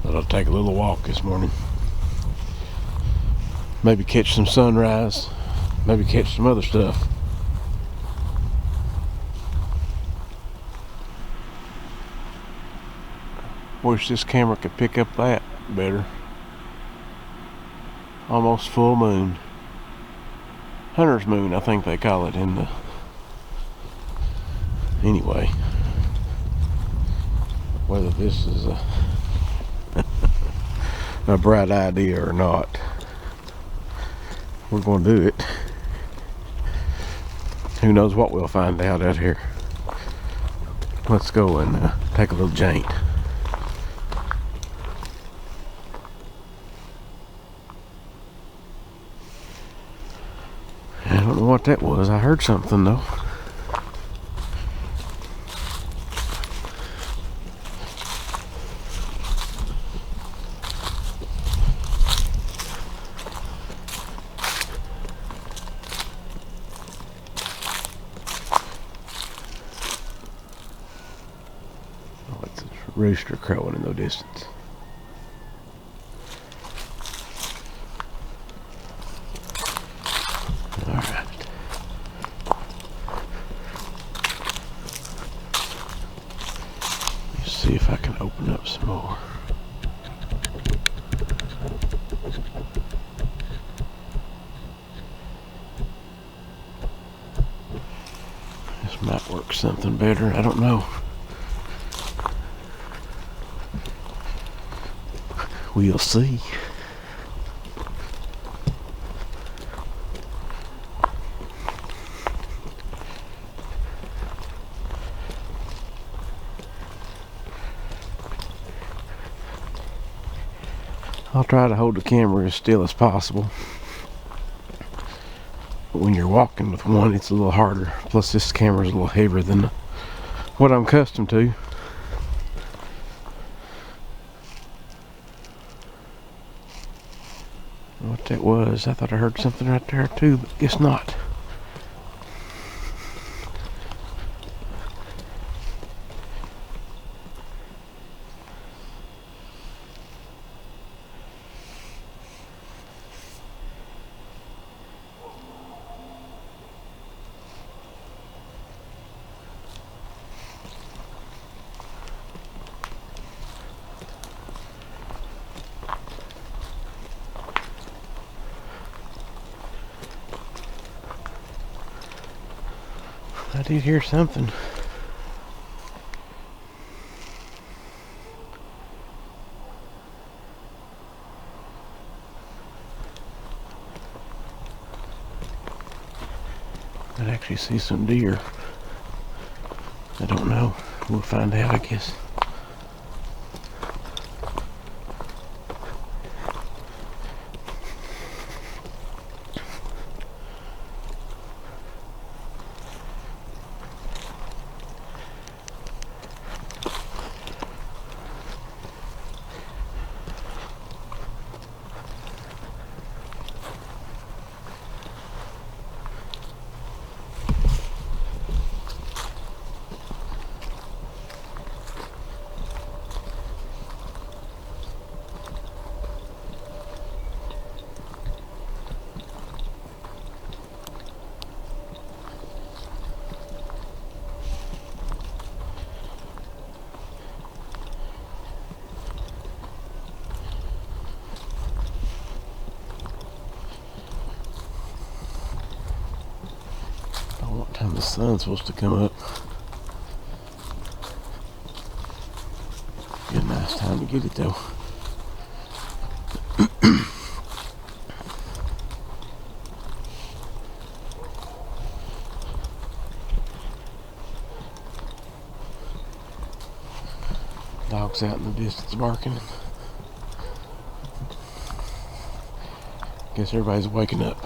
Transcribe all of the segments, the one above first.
But I'll take a little walk this morning. Maybe catch some sunrise. Maybe catch some other stuff. Wish this camera could pick up that better. Almost full moon. Hunter's moon, I think they call it in the... Anyway. Whether this is a bright idea or not, we're going to do it. Who knows what we'll find out here. Let's go and take a little jaunt. I don't know what that was. I heard something though. Oh, it's a rooster crowing in the distance. See if I can open up some more. This might work something better. I don't know. We'll see. I'll try to hold the camera as still as possible. But when you're walking with one, it's a little harder. Plus this camera is a little heavier than what I'm accustomed to. What that was, I thought I heard something right there too, but guess not. I did hear something. I'd actually see some deer. I don't know. We'll find out, I guess. What time the sun's supposed to come up? Be a nice time to get it though. Dog's out in the distance barking. Guess everybody's waking up.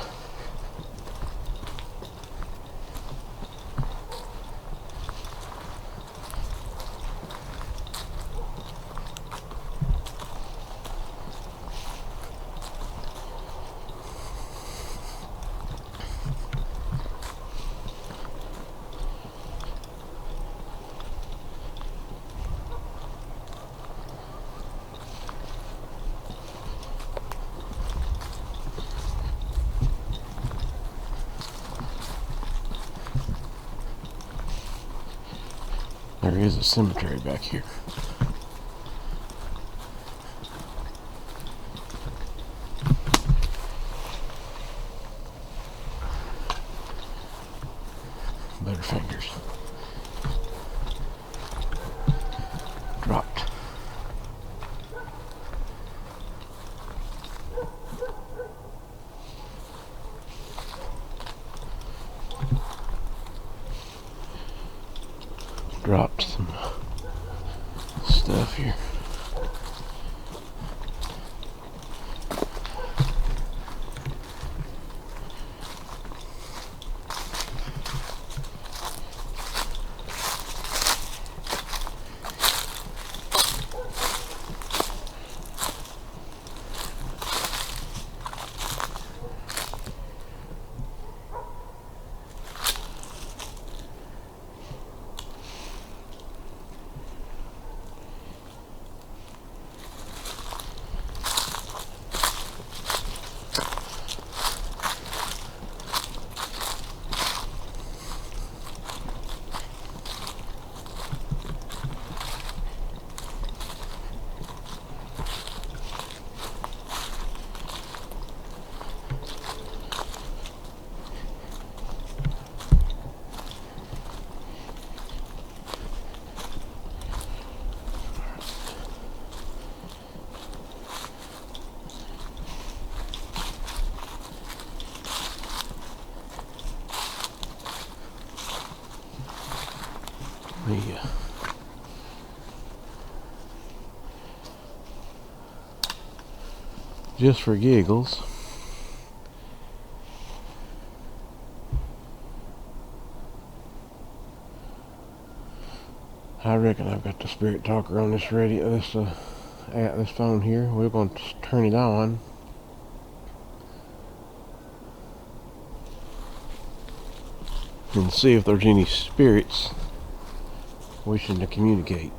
There is a cemetery back here. Butterfingers. Dropped. Dropped some stuff here. Yeah. Just for giggles, I reckon I've got the spirit talker on this radio, this phone here. We're going to turn it on. And see if there's any spirits wishing to communicate.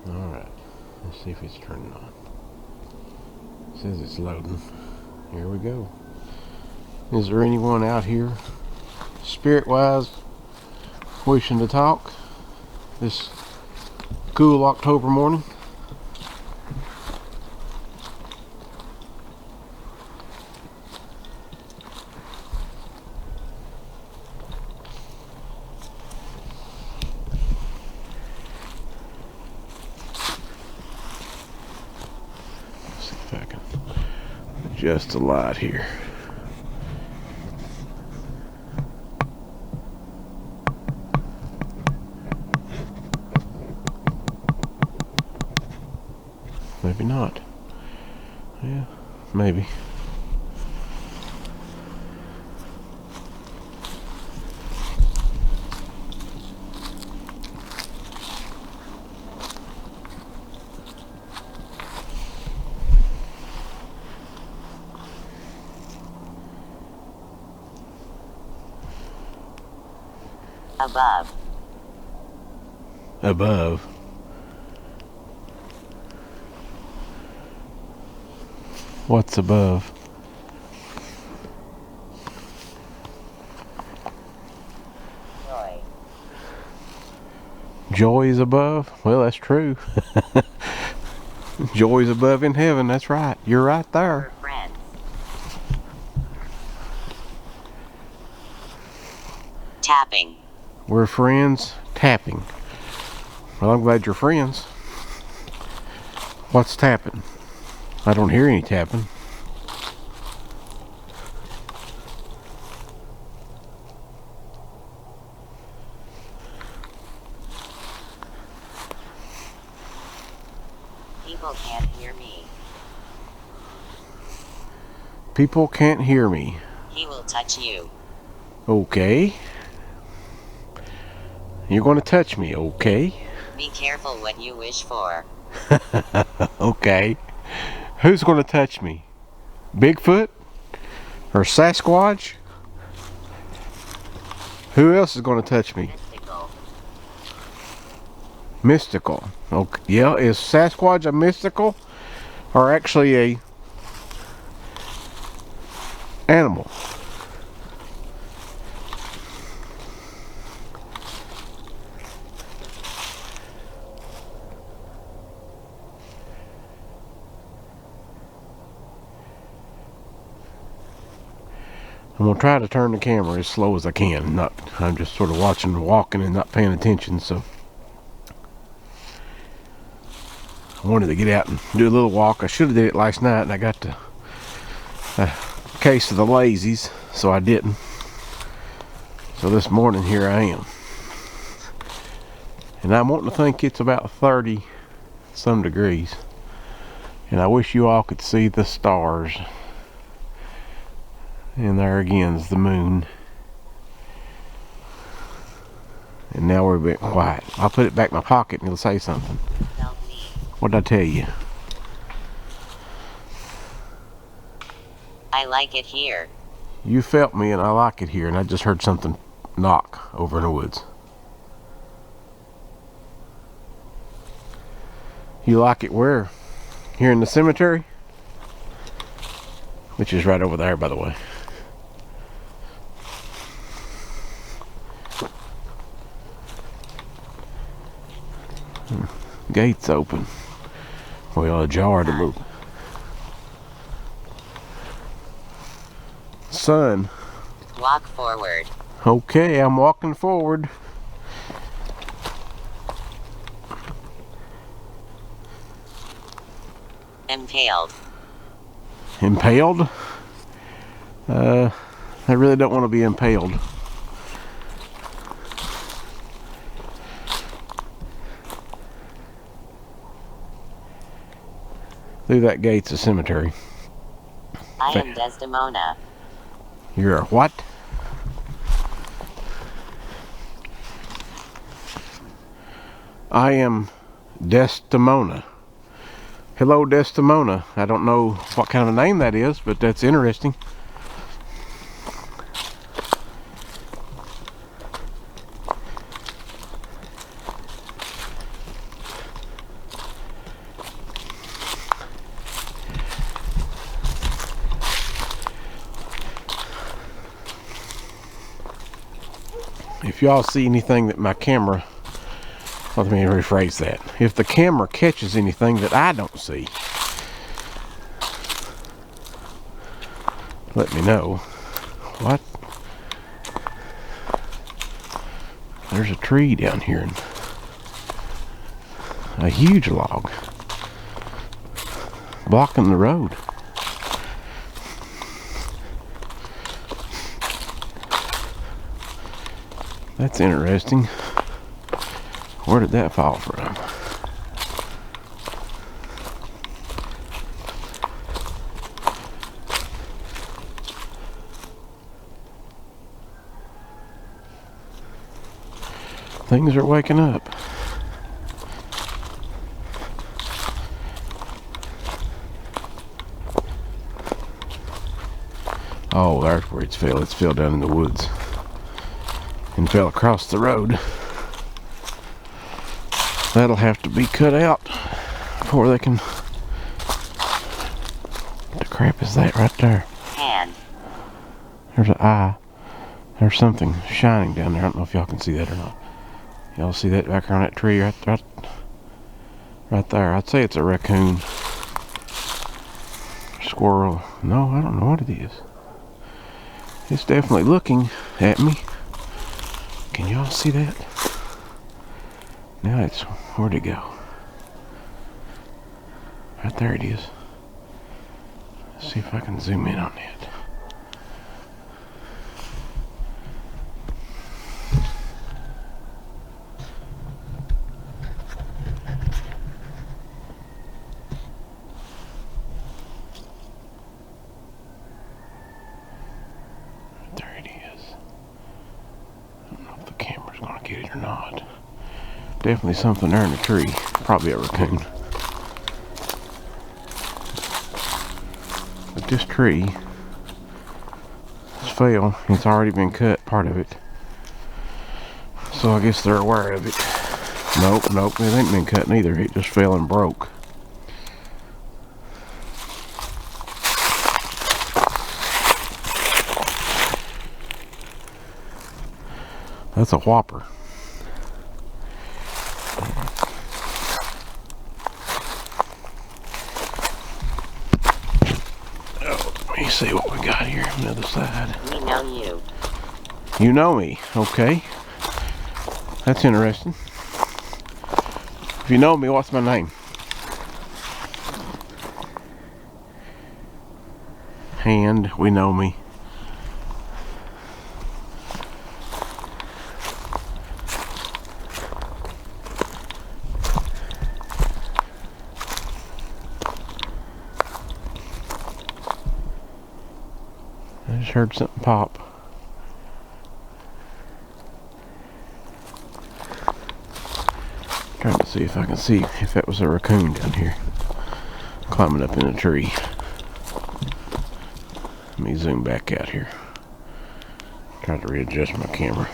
Alright, let's see if it's turning on. It says it's loading. Here we go. Is there anyone out here, spirit-wise, wishing to talk this cool October morning? Let's see if I can adjust the light here. Maybe not. Yeah, maybe. Above. Above. What's above? Joy. Joy is above? Well, that's true. Joy is above in heaven, that's right. You're right there. We're friends. Tapping. We're friends tapping. Well, I'm glad you're friends. What's tapping? I don't hear any tapping. People can't hear me. People can't hear me. He will touch you. Okay. You're going to touch me, okay? Be careful what you wish for. Okay. Who's going to touch me? Bigfoot? Or Sasquatch? Who else is going to touch me? Mystical. Mystical. Okay. Yeah, is Sasquatch a mystical? Or actually a animal. I'm gonna try to turn the camera as slow as I can. I'm just sort of watching and walking and not paying attention, so I wanted to get out and do a little walk. I should have did it last night, and I got a case of the lazies, so I didn't. So this morning here I am, and I'm wanting to think it's about 30 some degrees, and I wish you all could see the stars. And there again is the moon. And now we're a bit quiet. I'll put it back in my pocket and it'll say something. Help me. What did I tell you? I like it here. You felt me and I like it here, and I just heard something knock over in the woods. You like it where? Here in the cemetery? Which is right over there, by the way. Gates open. Well, ajar to move. Son. Walk forward. Okay, I'm walking forward. Impaled. Impaled? I really don't want to be impaled. Through that gate's a cemetery. I am Desdemona. You're a what? I am Desdemona. Hello, Desdemona. I don't know what kind of a name that is, but that's interesting. If y'all see anything that my camera, let me rephrase that. If the camera catches anything that I don't see, let me know. What? There's a tree down here, and a huge log blocking the road. That's interesting. Where did that fall from? Things are waking up. Oh, there's where it's fell. It's fell down in the woods and fell across the road. That'll have to be cut out before they can. What the crap is that right there? Hand. There's an eye. There's something shining down there. I don't know if y'all can see that or not. Y'all see that back around that tree right there? I'd say it's a raccoon. Squirrel. No, I don't know what it is. It's definitely looking at me. Can y'all see that? Now it's, where'd it go? Right there it is. Let's see if I can zoom in on that. There it is. I don't know if the camera's gonna get it or not. Definitely something there in the tree. Probably a raccoon. But this tree has fell. It's already been cut, part of it. So I guess they're aware of it. Nope, it ain't been cut neither. It just fell and broke. That's a whopper. Oh, let me see what we got here on the other side. We know you. You know me, okay? That's interesting. If you know me, what's my name? And we know me. I just heard something pop. Trying to see if I can see if that was a raccoon down here climbing up in a tree. Let me zoom back out here. Try to readjust my camera.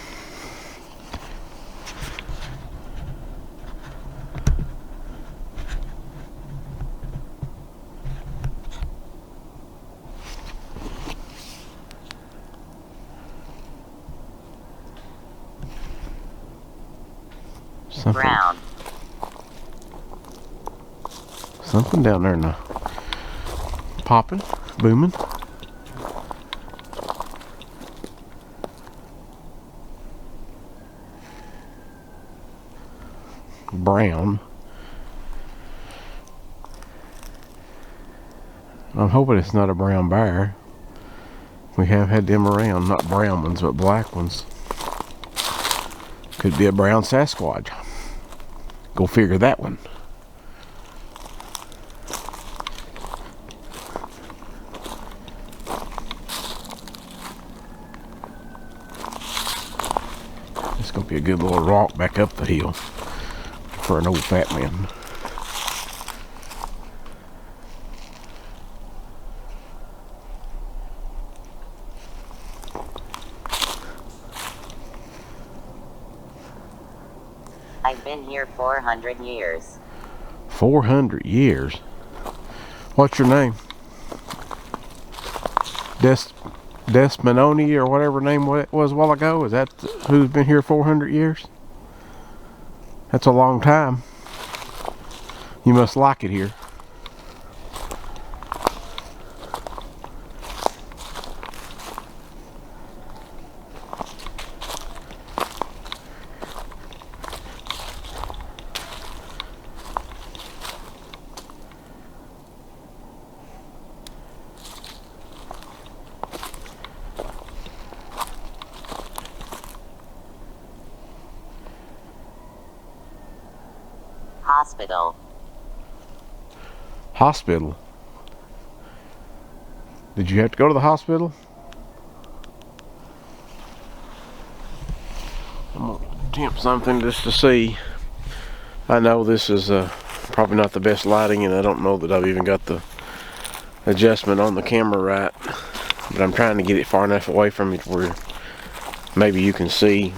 Brown. Something down there now. Popping, booming. Brown. I'm hoping it's not a brown bear. We have had them around, not brown ones, but black ones. Could be a brown Sasquatch. Go figure that one. It's gonna be a good little walk back up the hill for an old fat man. I've been here 400 years. 400 years? What's your name? Desmanoni or whatever name it was a while ago? Is that who's been here 400 years? That's a long time. You must like it here. Hospital. Hospital? Did you have to go to the hospital? I'm gonna attempt something just to see. I know this is probably not the best lighting, and I don't know that I've even got the adjustment on the camera right, but I'm trying to get it far enough away from it where maybe you can see.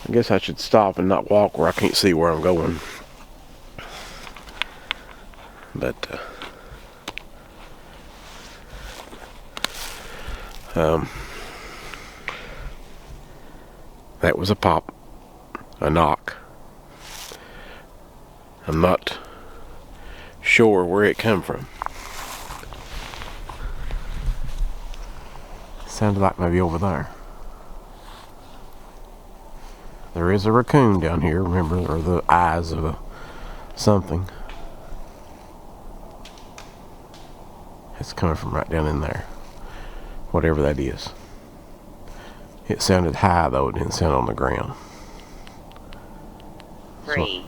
I guess I should stop and not walk where I can't see where I'm going. But that was a pop, a knock. I'm not sure where it come from. Sounded like maybe over there. There is a raccoon down here, remember, or the eyes of something. It's coming from right down in there. Whatever that is. It sounded high though, it didn't sound on the ground. 3.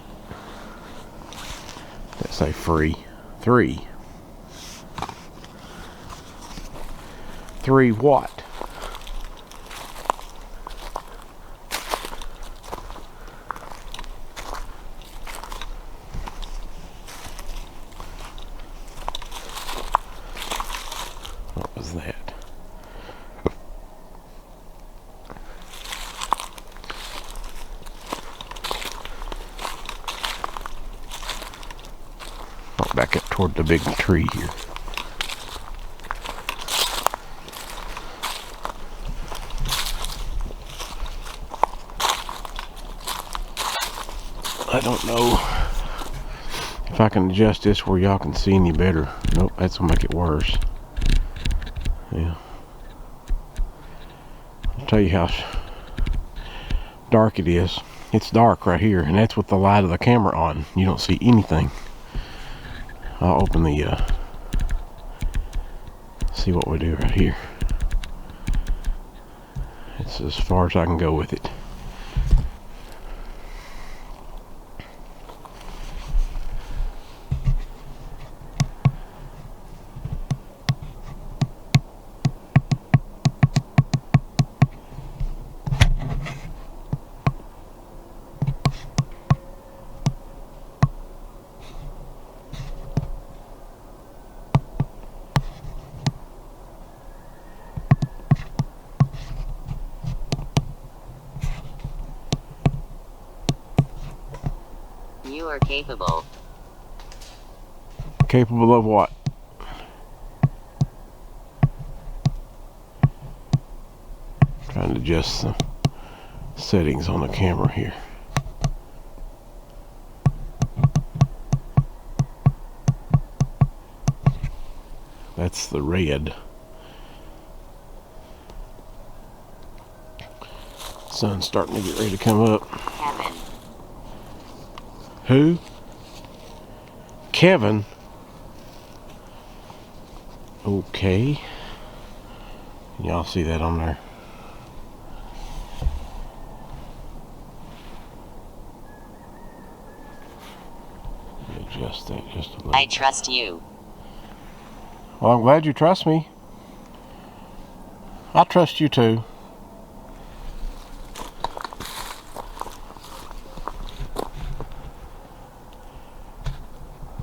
Let's say free. 3. 3 what? What was that? Walk back up toward the big tree here. I don't know if I can adjust this where y'all can see any better. Nope, that's gonna make it worse. Yeah. I'll tell you how dark it is. It's dark right here, and that's with the light of the camera on. You don't see anything. I'll open the see what we do right here. It's as far as I can go with it. You are capable. Capable of what? Trying to adjust the settings on the camera here. That's the red. Sun's starting to get ready to come up. Kevin. Who? Kevin? Okay. Y'all see that on there? Let me adjust that just a little. I trust you. Well, I'm glad you trust me. I trust you too.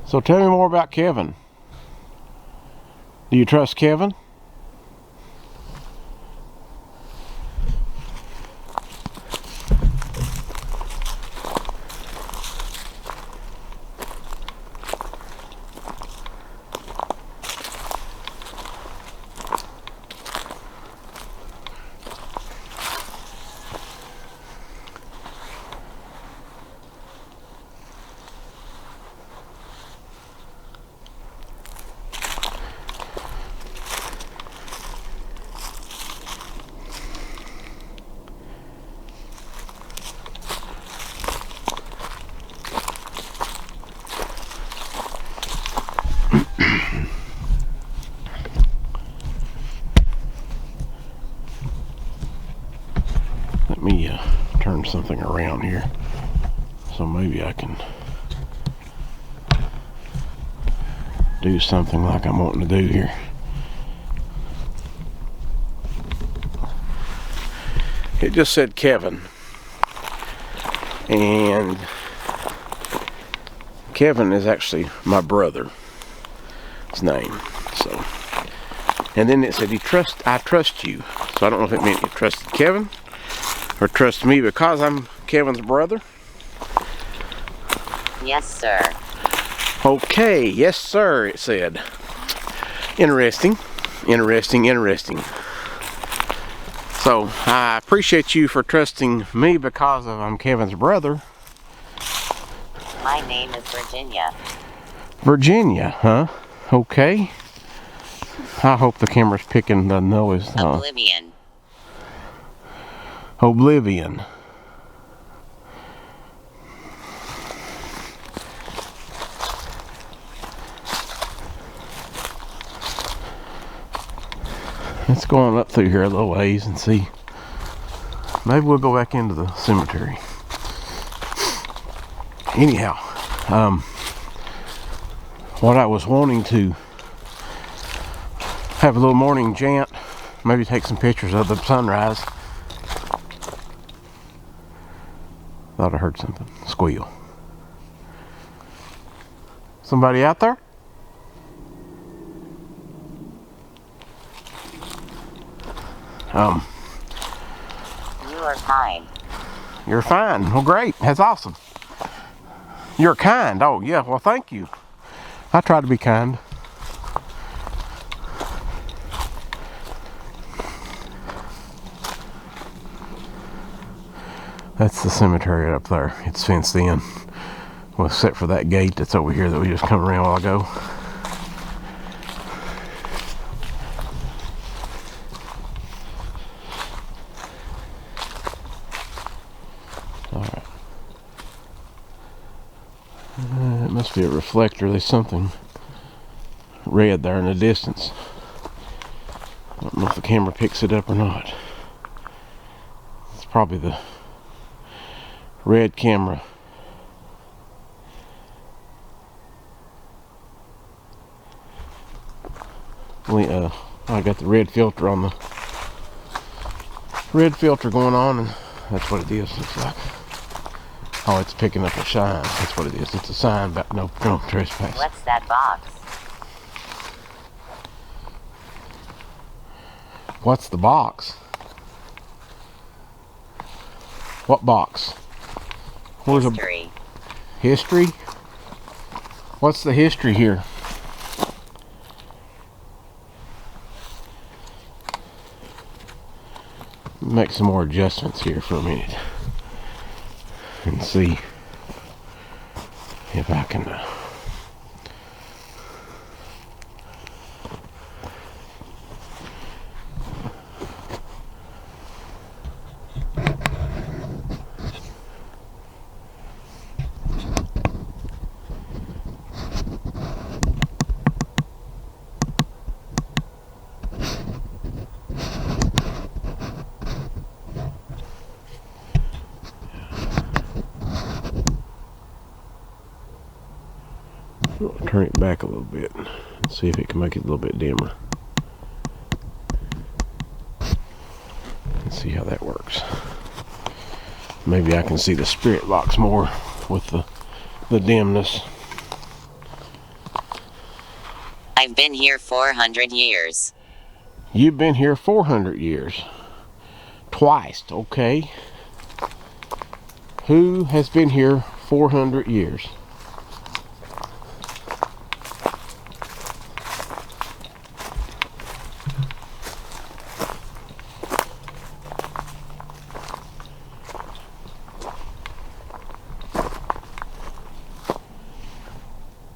So tell me more about Kevin. Do you trust Kevin? Let me turn something around here, so maybe I can do something like I'm wanting to do here. It just said Kevin, and Kevin is actually my brother's name. So, and then it said I trust you. So I don't know if it meant you trusted Kevin or trust me because I'm Kevin's brother. Yes, sir. Okay, yes sir, it said. Interesting, interesting, interesting. So I appreciate you for trusting me because I'm Kevin's brother. My name is Virginia. Virginia, huh? Okay. I hope the camera's picking the noise. Oblivion. Oblivion. Let's go on up through here a little ways and see. Maybe we'll go back into the cemetery. Anyhow, what I was wanting to have a little morning jaunt, maybe take some pictures of the sunrise. Thought I heard something squeal. Somebody out there? You are kind. You're fine. Well, great. That's awesome. You're kind. Oh, yeah. Well, thank you. I try to be kind. That's the cemetery up there. It's fenced in. Well, except for that gate that's over here that we just come around a while ago. Alright. It must be a reflector. There's something red there in the distance. I don't know if the camera picks it up or not. It's probably the red camera. I got the red filter on the red filter going on, and that's what it is. Looks like. Oh, it's picking up a shine. That's what it is. It's a sign about no trespass. What's that box? What's the box? What box? Where's History. History? What's the history here? Make some more adjustments here for a minute and see if I can turn it back a little bit and see if it can make it a little bit dimmer. Let's see how that works. Maybe I can see the spirit box more with the dimness. I've been here 400 years. You've been here 400 years. Twice, okay. Who has been here 400 years?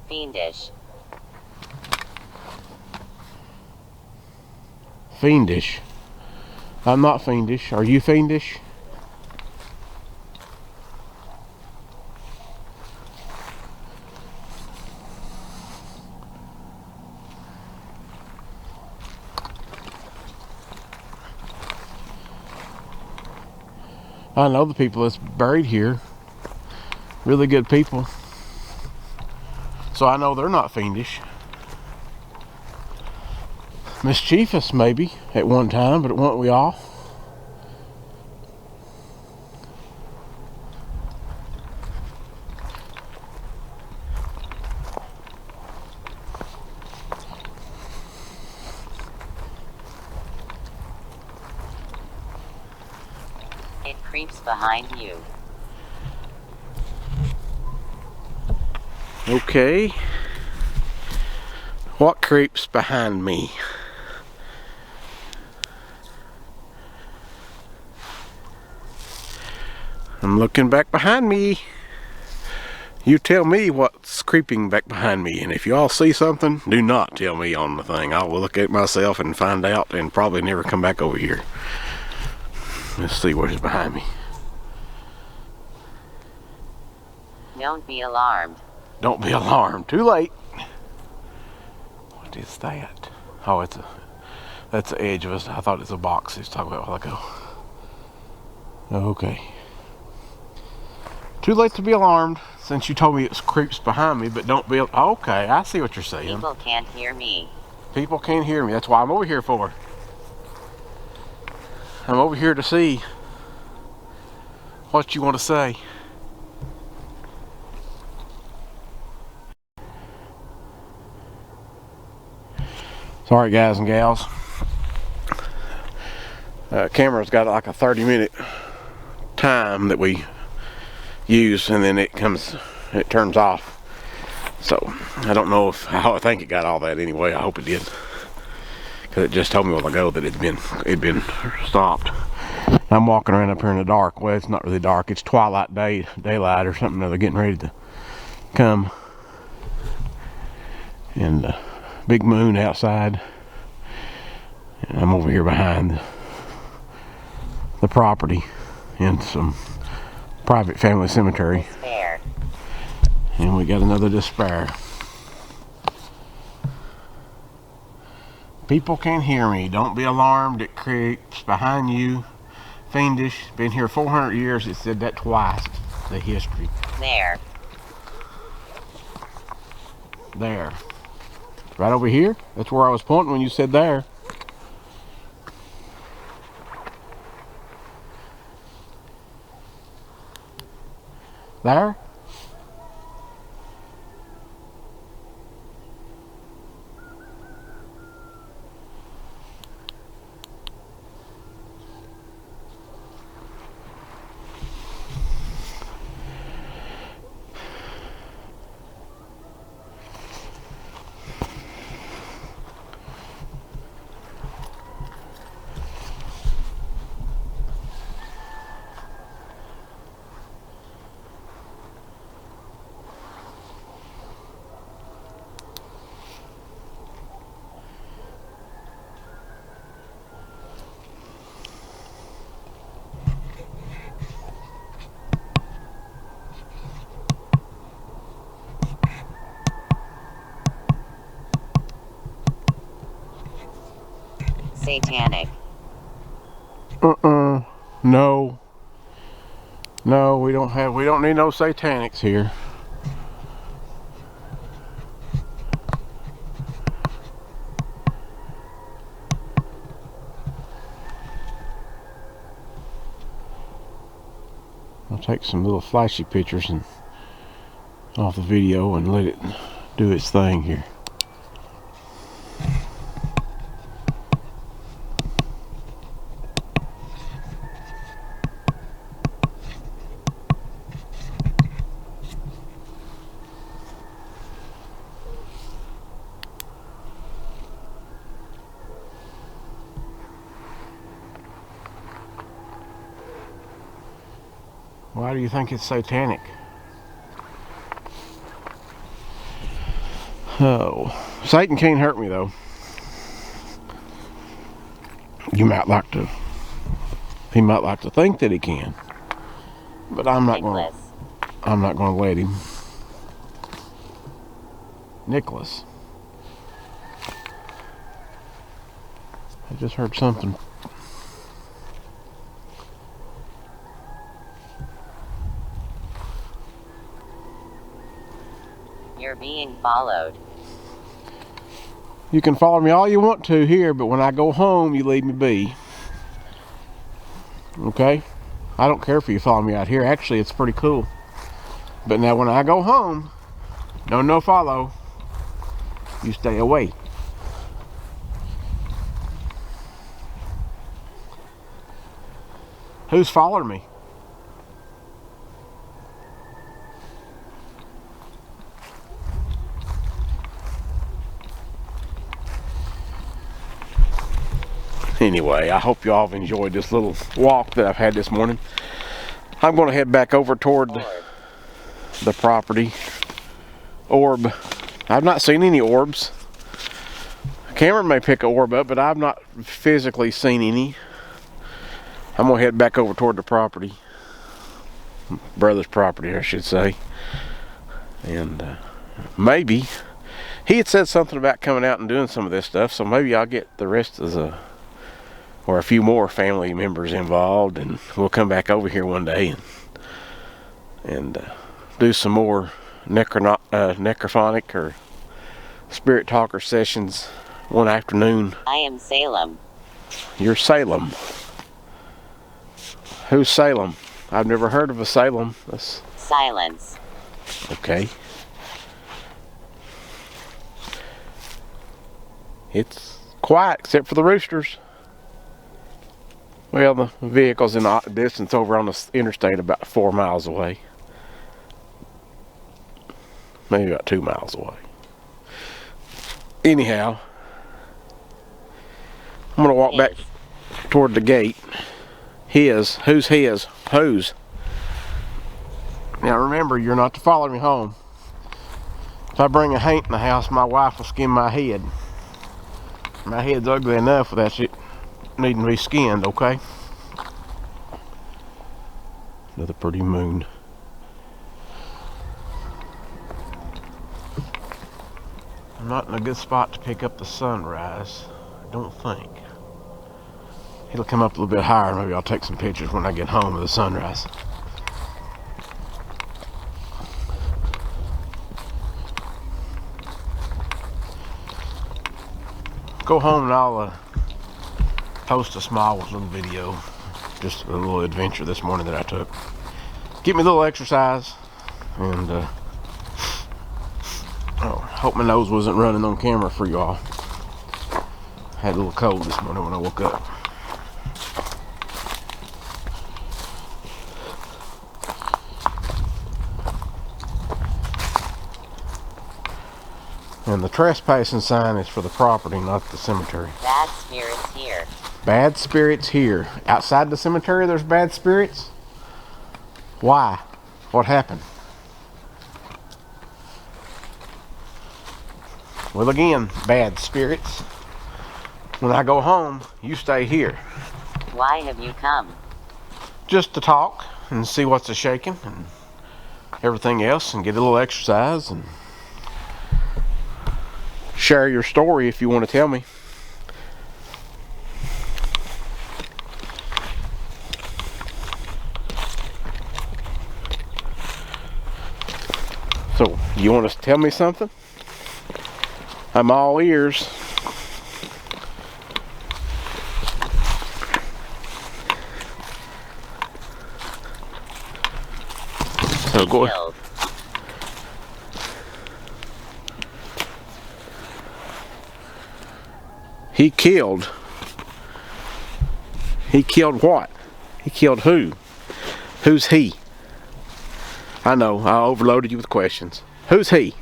Fiendish. Fiendish. I'm not fiendish. Are you fiendish? I know the people that's buried here. Really good people. So I know they're not fiendish. Mischievous maybe at one time, but weren't we all? It creeps behind you. Okay. What creeps behind me? I'm looking back behind me. You tell me what's creeping back behind me, and if you all see something, do not tell me on the thing. I will look at it myself and find out and probably never come back over here. Let's see what is behind me. Don't be alarmed. Don't be alarmed. Too late. What is that? Oh, that's the edge of us. I thought it was a box he was talking about a while ago. Okay. Too late to be alarmed, since you told me it's creeps behind me, but don't be... Okay, I see what you're saying. People can't hear me. People can't hear me. That's why I'm over here for. I'm over here to see what you want to say. Sorry, guys and gals. Camera's got like a 30-minute time that we use, and then it turns off. So I don't know how I think it got all that anyway. I hope it did, because it just told me a while ago that it'd been stopped. I'm walking around up here in the dark. Well, it's not really dark. It's twilight daylight or something. They're getting ready to come. And big moon outside. And I'm over here behind the property in some private family cemetery. Despair. And we got another despair. People can hear me. Don't be alarmed. It creeps behind you. Fiendish. Been here 400 years. It said that twice. The history. There. There. Right over here? That's where I was pointing when you said there. There? Satanic. No. No, we don't need no satanics here. I'll take some little flashy pictures and off the video and let it do its thing here. Why do you think it's satanic? Oh, Satan can't hurt me though. You might like to. He might like to think that he can, but I'm not going. I'm not going to let him. Nicholas. I just heard something. You're being followed. You can follow me all you want to here, but when I go home, you leave me be. Okay? I don't care if you follow me out here. Actually, it's pretty cool. But now when I go home, no follow. You stay away. Who's following me? Anyway, I hope y'all have enjoyed this little walk that I've had this morning. I'm going to head back over toward the property. Orb. I've not seen any orbs. Cameron may pick an orb up, but I've not physically seen any. I'm going to head back over toward the property. Brother's property, I should say. And maybe. He had said something about coming out and doing some of this stuff, so maybe I'll get the rest of the, or a few more family members involved, and we'll come back over here one day and do some more necrophonic or spirit talker sessions one afternoon. I am Salem. You're Salem. Who's Salem? I've never heard of a Salem. That's... Silence. Okay. It's quiet except for the roosters. Well, the vehicle's in the distance over on the interstate about 4 miles away. Maybe about 2 miles away. Anyhow, I'm going to walk back toward the gate. His. Who's his? Whose? Now remember, you're not to follow me home. If I bring a haint in the house, my wife will skin my head. My head's ugly enough with that shit needing to be skinned, okay? Another pretty moon. I'm not in a good spot to pick up the sunrise, I don't think. It'll come up a little bit higher. Maybe I'll take some pictures when I get home of the sunrise. Go home and I'll post a small little video. Just a little adventure this morning that I took. Get me a little exercise. And hope my nose wasn't running on camera for y'all. Had a little cold this morning when I woke up. And the trespassing sign is for the property, not the cemetery. Bad spirits here. Bad spirits here. Outside the cemetery there's bad spirits? Why? What happened? Well, again, bad spirits. When I go home, you stay here. Why have you come? Just to talk and see what's a shaking and everything else, and get a little exercise and share your story if you want to tell me. So, you want to tell me something? I'm all ears. So go ahead. He killed. He killed what? He killed who? Who's he? I know, I overloaded you with questions. Who's he?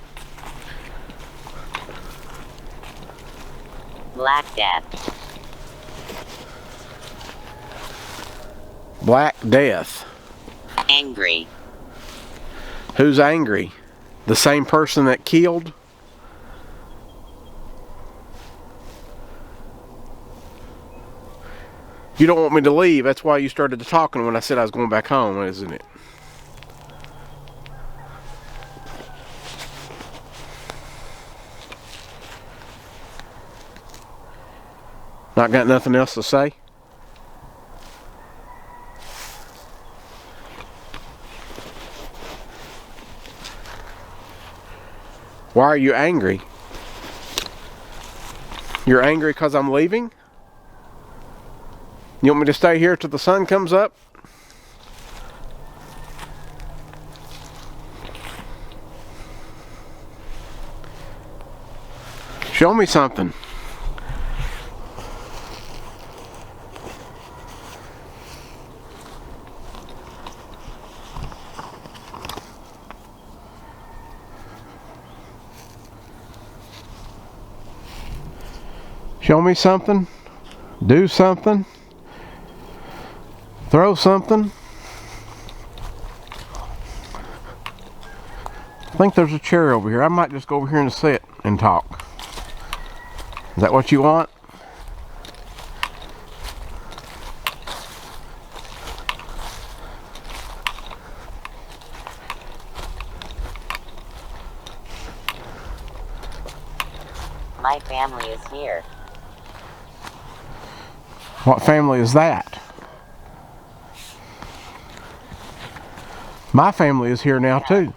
Black Death. Black Death. Angry. Who's angry? The same person that killed? You don't want me to leave. That's why you started talking when I said I was going back home, isn't it? Not got nothing else to say? Why are you angry? You're angry because I'm leaving? You want me to stay here till the sun comes up? Show me something. Show me something. Do something. Throw something. I think there's a chair over here. I might just go over here and sit and talk. Is that what you want? My family is here. What family is that? My family is here now too.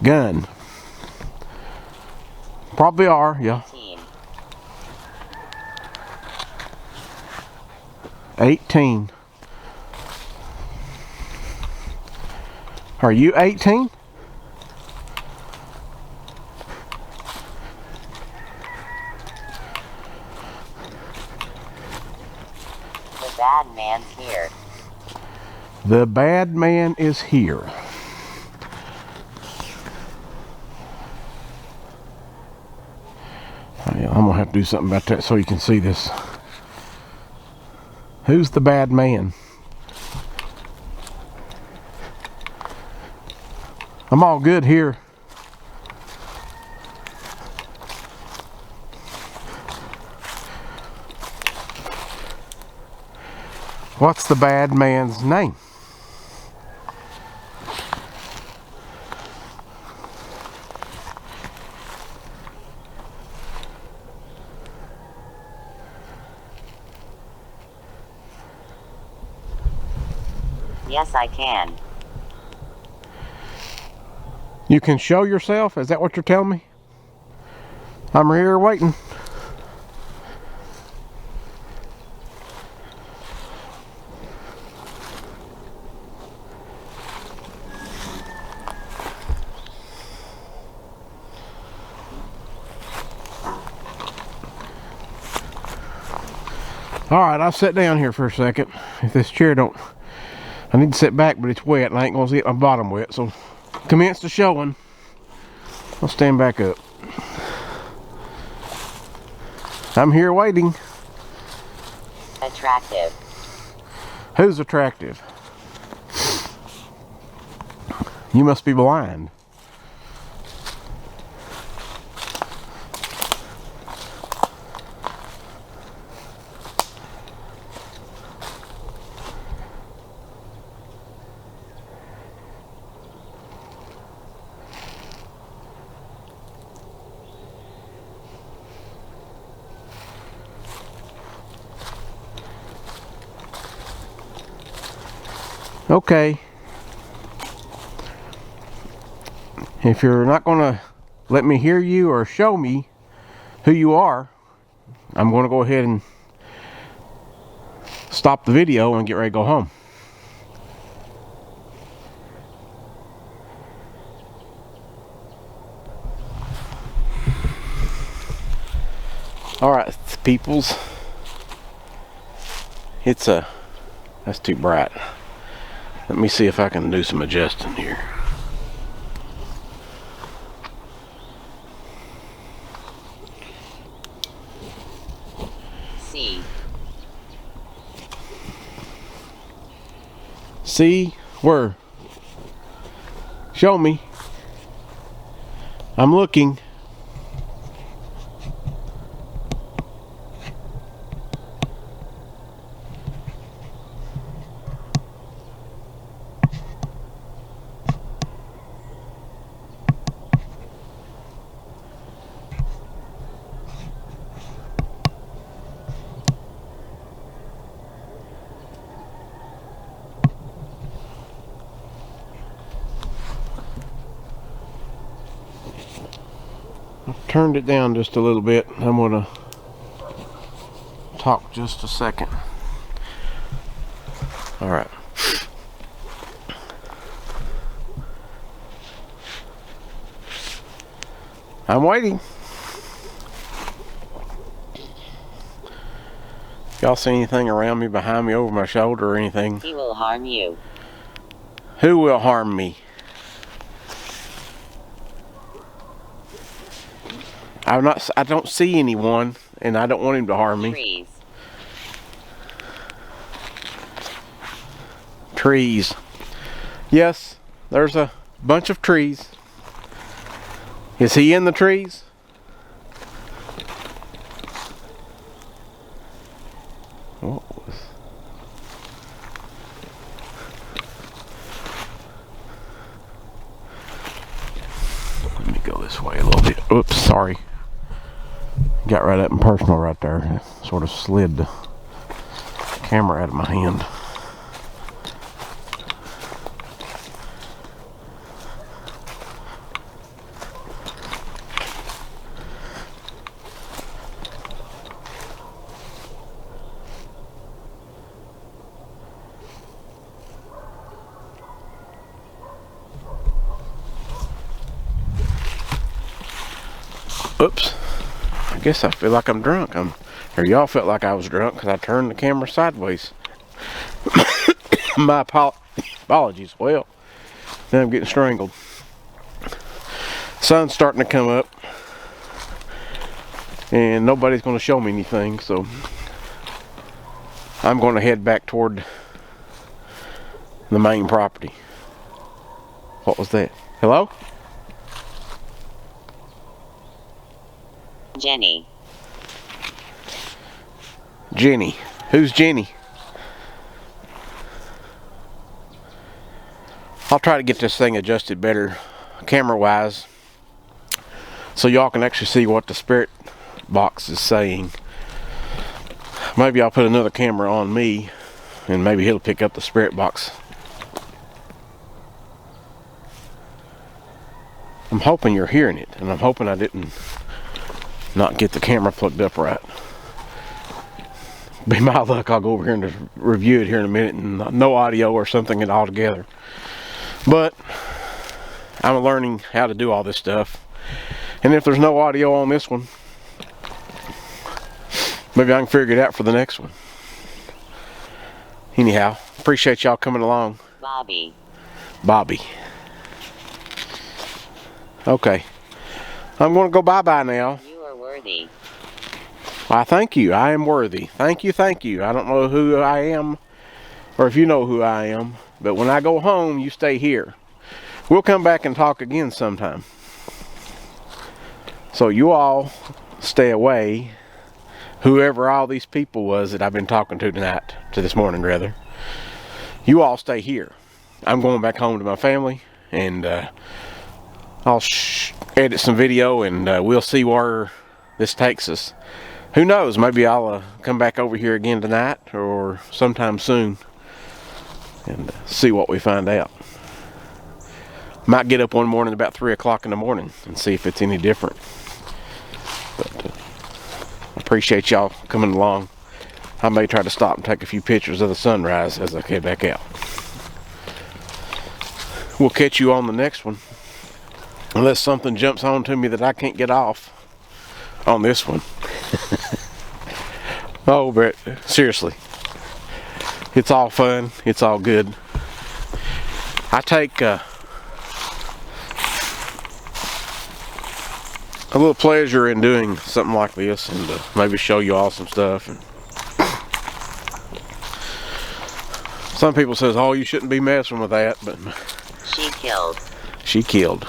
Gun. Probably are, yeah. 18. Are you 18? The bad man's here. The bad man is here. I'm gonna have to do something about that so you can see this. Who's the bad man? I'm all good here. What's the bad man's name? Yes, I can. You can show yourself? Is that what you're telling me? I'm here waiting. Alright, I'll sit down here for a second. If this chair don't... I need to sit back, but it's wet and I ain't gonna get my bottom wet, so commence the showing. I'll stand back up. I'm here waiting. Attractive. Who's attractive? You must be blind. Okay. If you're not gonna let me hear you or show me who you are, I'm gonna go ahead and stop the video and get ready to go home. Alright, peoples. That's too bright. Let me see if I can do some adjusting here. See? Where? Show me. I'm looking. I've turned it down just a little bit. I'm gonna talk just a second. All right. I'm waiting. Y'all see anything around me, behind me, over my shoulder, or anything? He will harm you. Who will harm me? I don't see anyone, and I don't want him to harm me. Trees. Trees. Yes, there's a bunch of trees. Is he in the trees? What was... Let me go this way a little bit. Oops, sorry. Got right up and personal right there. Sort of slid the camera out of my hand. Oops. I guess I feel like I'm drunk. Or y'all felt like I was drunk because I turned the camera sideways. My apologies. Well, now I'm getting strangled. Sun's starting to come up. And nobody's going to show me anything, so I'm going to head back toward the main property. What was that? Hello? Jenny. Jenny. Who's Jenny? I'll try to get this thing adjusted better camera wise so y'all can actually see what the spirit box is saying. Maybe I'll put another camera on me and maybe he'll pick up the spirit box. I'm hoping you're hearing it, and I'm hoping I didn't not get the camera plugged up right. Be my luck, I'll go over here and review it here in a minute and no audio or something altogether. But I'm learning how to do all this stuff. And if there's no audio on this one, maybe I can figure it out for the next one. Anyhow, appreciate y'all coming along. Bobby. Bobby. Okay. I'm going to go bye-bye now. You are worthy. Why, thank you. I am worthy. Thank you, thank you. I don't know who I am or if you know who I am, but when I go home, you stay here. We'll come back and talk again sometime. So you all stay away. Whoever all these people was that I've been talking to tonight, to this morning rather, you all stay here. I'm going back home to my family, and I'll edit some video, and we'll see where this takes us. Who knows, maybe I'll come back over here again tonight or sometime soon and see what we find out. Might get up one morning about 3 o'clock in the morning and see if it's any different. But appreciate y'all coming along. I may try to stop and take a few pictures of the sunrise as I get back out. We'll catch you on the next one, unless something jumps on to me that I can't get off on this one. Oh, but seriously, it's all fun, it's all good. I take a little pleasure in doing something like this, and maybe show you all some stuff. And some people says, oh, you shouldn't be messing with that, but She killed. she killed.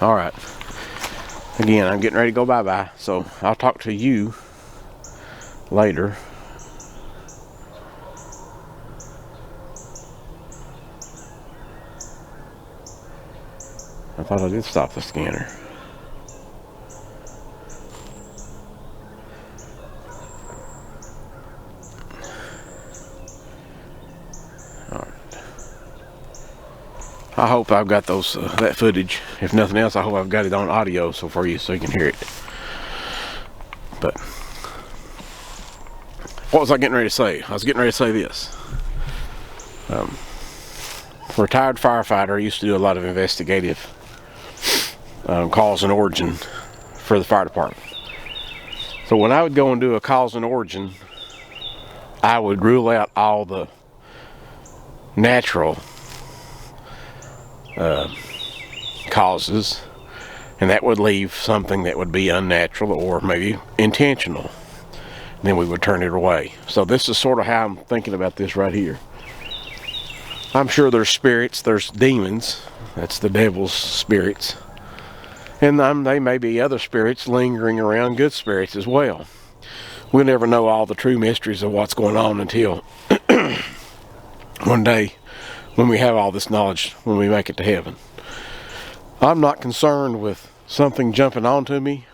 All right. Again, I'm getting ready to go bye-bye, so I'll talk to you later. I thought I did stop the scanner. I hope I've got those that footage. If nothing else, I hope I've got it on audio so for you, so you can hear it. But what was I getting ready to say? I was getting ready to say this. Retired firefighter. I used to do a lot of investigative cause and origin for the fire department. So when I would go and do a cause and origin, I would rule out all the natural causes, and that would leave something that would be unnatural or maybe intentional. Then we would turn it away. So this is sort of how I'm thinking about this right here. I'm sure there's spirits, there's demons, that's the devil's spirits, and they may be other spirits lingering around, good spirits as well. We'll never know all the true mysteries of what's going on until one day when we have all this knowledge, when we make it to heaven. I'm not concerned with something jumping onto me,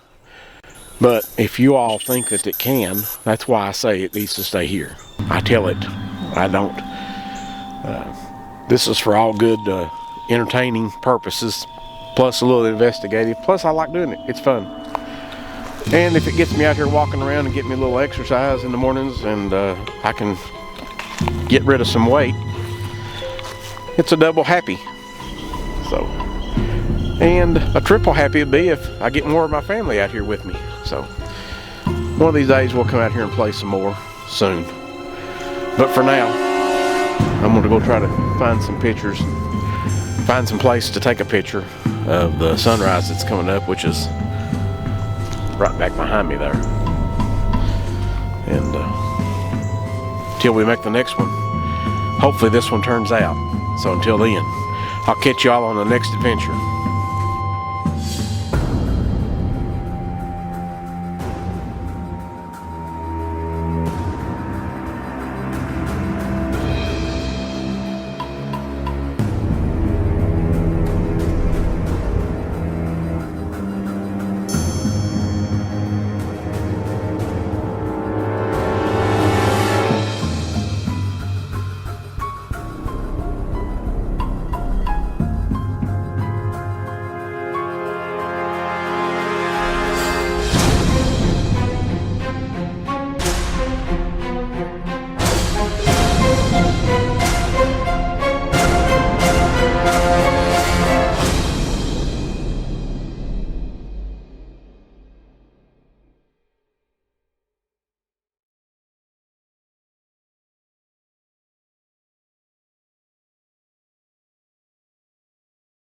but if you all think that it can, that's why I say it needs to stay here. I tell it, I don't. This is for all good entertaining purposes, plus a little investigative, plus I like doing it, it's fun. And if it gets me out here walking around and get me a little exercise in the mornings, and I can get rid of some weight, it's a double happy. So, and a triple happy would be if I get more of my family out here with me. So one of these days we'll come out here and play some more soon. But for now, I'm going to go try to find some pictures, find some place to take a picture of the sunrise that's coming up, which is right back behind me there. And till we make the next one, hopefully this one turns out. So until then, I'll catch y'all on the next adventure.